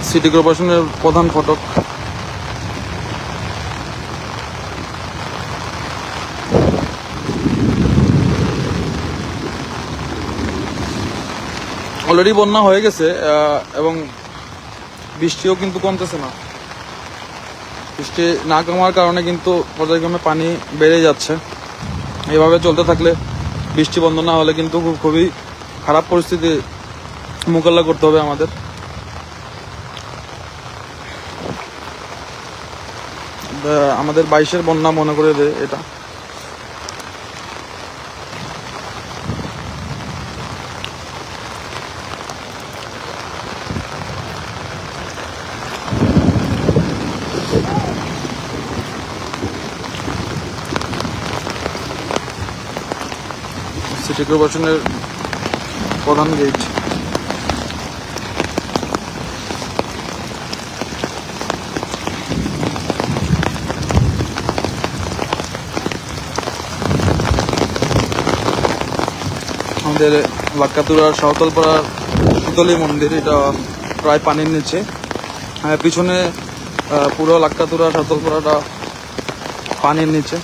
City কর্পোরেশনের প্রধান ফটক। অলরেডি বন্যা হয়ে গেছে এবং বৃষ্টিও কিন্তু কমতেছে না। বৃষ্টি না কমার কারণে কিন্তু পর্যায়ক্রমে পানি বেড়ে যাচ্ছে। এভাবে চলতে থাকলে, বৃষ্টি বন্ধ না হলে কিন্তু খুবই খারাপ পরিস্থিতি মোকাবিলা করতে হবে আমাদের। আমাদের 22-এর বন্যা মনে করে দেয় এটা। সিটি কর্পোরেশনের প্রধান গেট। আমাদের লাক্কাতুরার সাঁওতালপাড়ার শীতলী মন্দির, এটা প্রায় পানির নিচে। পিছনে পুরো লাক্কাতুরা সাঁওতালপাড়াটা পানির নিচে।